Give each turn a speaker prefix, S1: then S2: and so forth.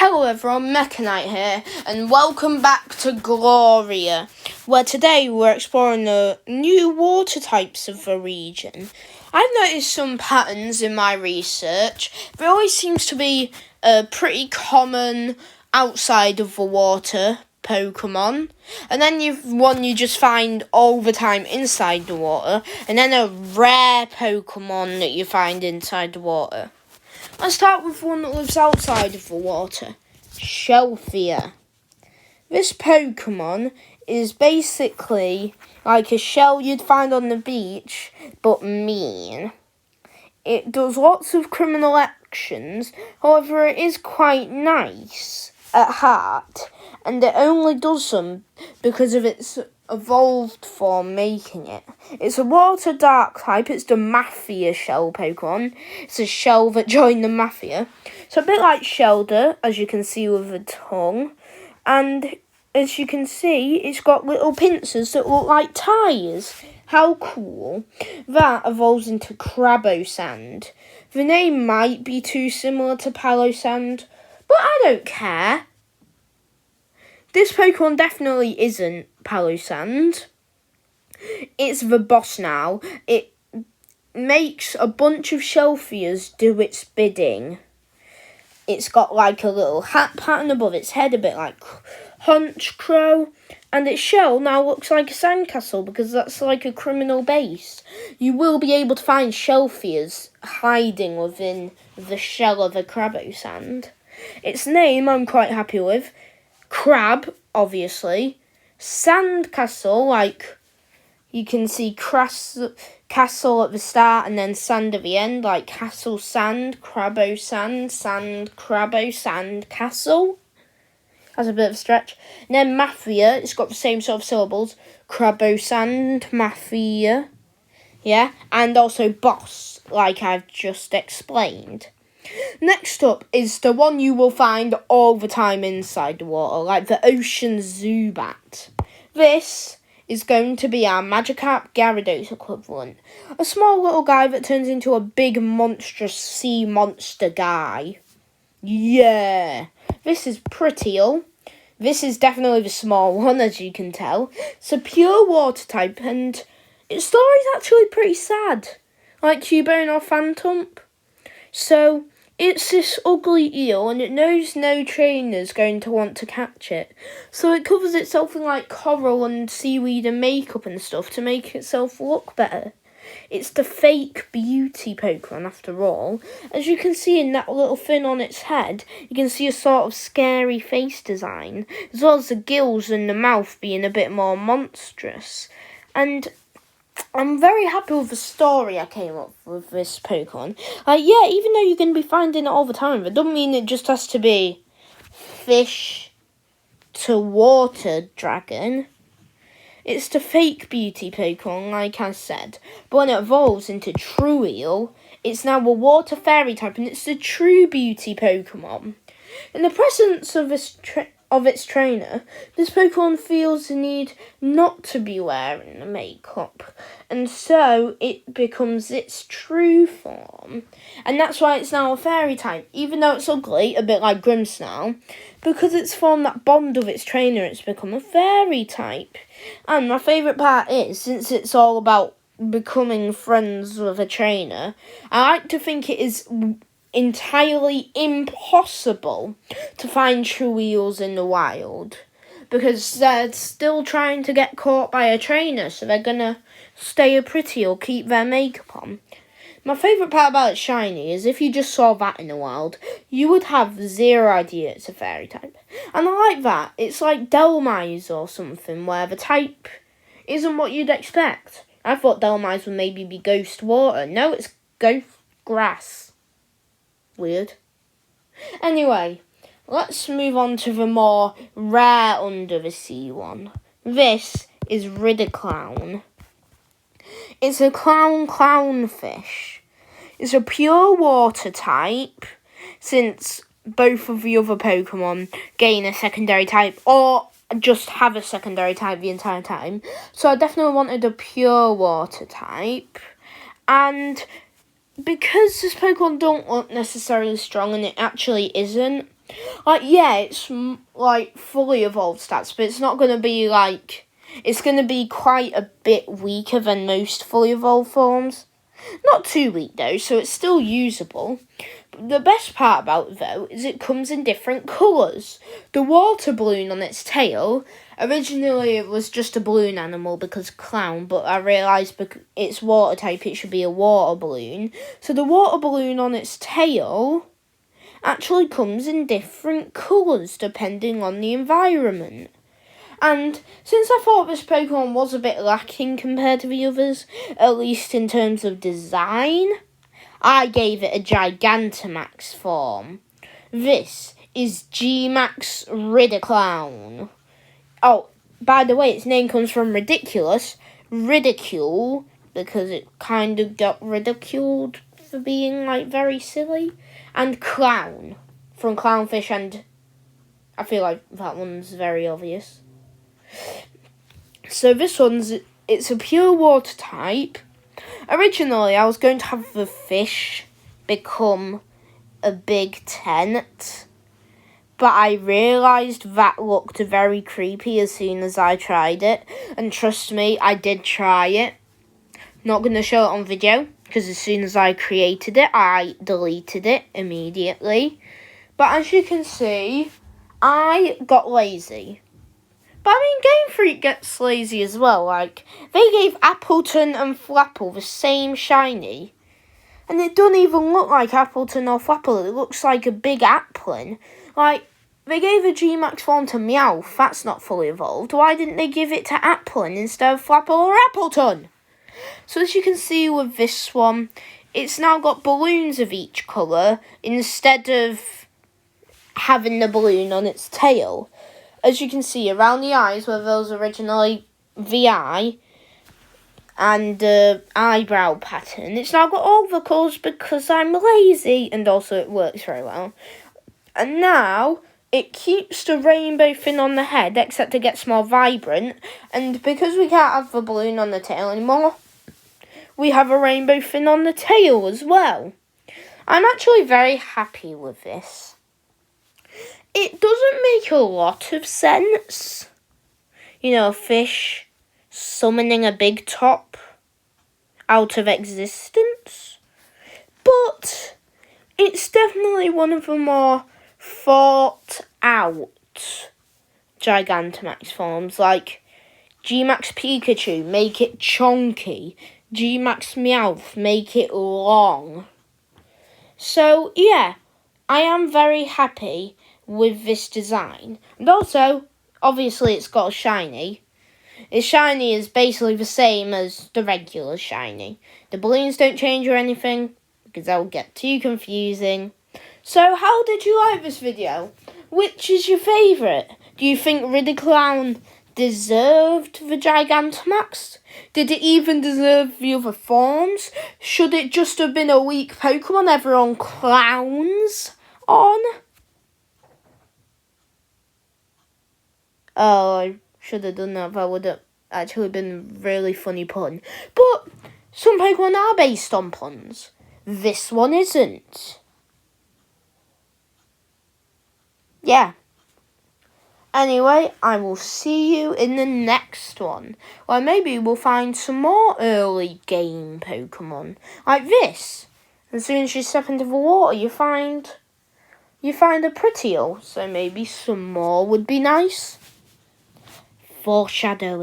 S1: Hello everyone, Mechanite here, and welcome back to Gloria, where today we're exploring the new water types of the region. I've noticed some patterns in my research. There always seems to be a pretty common outside of the water Pokémon, and then you've one you just find all the time inside the water, and then a rare Pokémon that you find inside the water. Let's start with one that lives outside of the water, Shellfear. This Pokémon is basically like a shell you'd find on the beach, but mean. It does lots of criminal actions, however it is quite nice at heart, and it only does them because of its evolved form making it. It's a water dark type. It's the Mafia shell Pokemon. It's a shell that joined the Mafia. So a bit like Shelder, as you can see with the tongue. And as you can see, it's got little pincers that look like tyres. How cool. That evolves into Crabosand. The name might be too similar to Palosand, but I don't care. This Pokemon definitely isn't Palosand. It's the boss now. It makes a bunch of Shellfears do its bidding. It's got like a little hat pattern above its head, a bit like Hunch Crow. And its shell now looks like a sandcastle because that's like a criminal base. You will be able to find Shellfears hiding within the shell of a Crabosand. Its name I'm quite happy with. Crab, obviously. Sandcastle, like you can see castle at the start and then sand at the end, like castle sand, Crabosand, sand, Crabosand, castle. That's a bit of a stretch. And then Mafia, it's got the same sort of syllables. Crabosand, Mafia. Yeah, and also boss, like I've just explained. Next up is the one you will find all the time inside the water, like the ocean zubat. This is going to be our Magikarp Gyarados equivalent. A small little guy that turns into a big monstrous sea monster guy. Yeah, this is pretty ill. This is definitely the small one, as you can tell. It's a pure water type, and its story is actually pretty sad, like Cubone or Phantump. So it's this ugly eel, and it knows no trainer's going to want to catch it. So it covers itself in like coral and seaweed and makeup and stuff to make itself look better. It's the fake beauty Pokemon after all. As you can see in that little fin on its head, you can see a sort of scary face design, as well as the gills and the mouth being a bit more monstrous. And I'm very happy with the story I came up with this Pokemon. Yeah, even though you're going to be finding it all the time, it doesn't mean it just has to be fish to water dragon. It's the fake beauty Pokemon, like I said. But when it evolves into True Eel, it's now a water fairy type, and it's the true beauty Pokemon. In the presence of its trainer, this Pokemon feels the need not to be wearing the makeup, and so it becomes its true form. And that's why it's now a fairy type, even though it's ugly, a bit like Grimmsnarl. Because it's formed that bond with its trainer, it's become a fairy type. And my favourite part is, since it's all about becoming friends with a trainer, I like to think it is entirely impossible to find true eels in the wild, because they're still trying to get caught by a trainer, so they're gonna stay pretty or keep their makeup on. My favourite part about its shiny is if you just saw that in the wild, you would have zero idea it's a fairy type. And I like that. It's like Delmise or something, where the type isn't what you'd expect. I thought Delmise would maybe be ghost water. No, it's ghost grass. Weird. Anyway, let's move on to the more rare under the sea one. This is Ridiclown. It's a clownfish. It's a pure water type, since both of the other Pokemon gain a secondary type, or just have a secondary type the entire time. So I definitely wanted a pure water type. And because this Pokemon don't look necessarily strong, and it actually isn't, Like, yeah, it's like fully evolved stats, but it's not going to be like, it's going to be quite a bit weaker than most fully evolved forms. Not too weak though, so it's still usable. The best part about it though is it comes in different colours. The water balloon on its tail, originally it was just a balloon animal because clown, but I realised because it's water type it should be a water balloon. So the water balloon on its tail actually comes in different colours depending on the environment. And since I thought this Pokemon was a bit lacking compared to the others, at least in terms of design, I gave it a Gigantamax form. This is G-Max Ridiclown. Oh, by the way, its name comes from ridiculous, ridicule, because it kind of got ridiculed for being, like, very silly, and clown, from clownfish, and I feel like that one's very obvious. So this it's a pure water type. Originally, I was going to have the fish become a big tent, but I realised that looked very creepy as soon as I tried it. And trust me, I did try it. Not going to show it on video, because as soon as I created it, I deleted it immediately. But as you can see, I got lazy. But I mean, Game Freak gets lazy as well. Like, they gave Appleton and Flapple the same shiny. And it doesn't even look like Appleton or Flapple. It looks like a big Applin. Like, they gave a G-Max form to Meowth. That's not fully evolved. Why didn't they give it to Applin instead of Flapple or Appleton? So as you can see with this one, it's now got balloons of each colour instead of having the balloon on its tail. As you can see, around the eyes where there was originally the eye and the eyebrow pattern, it's now got all the colours because I'm lazy, and also it works very well. And now it keeps the rainbow fin on the head, except it gets more vibrant, and because we can't have the balloon on the tail anymore, we have a rainbow fin on the tail as well. I'm actually very happy with this. It doesn't make a lot of sense. You know, a fish summoning a big top out of existence. But it's definitely one of the more thought out Gigantamax forms. Like G-Max Pikachu, make it chunky. G-Max Meowth, make it long. So, yeah, I am very happy with this design. And also, obviously it's got a shiny. Its shiny is basically the same as the regular shiny. The balloons don't change or anything, because that will get too confusing. So how did you like this video? Which is your favourite? Do you think Ridiclown deserved the Gigantamax? Did it even deserve the other forms? Should it just have been a weak Pokemon everyone clowns on? Oh, I should have done that. That would have actually been a really funny pun. But some Pokemon are based on puns. This one isn't. Yeah. Anyway, I will see you in the next one. Or maybe we'll find some more early game Pokemon. Like this. As soon as you step into the water, you find a Prettiel. So maybe some more would be nice. Foreshadowing.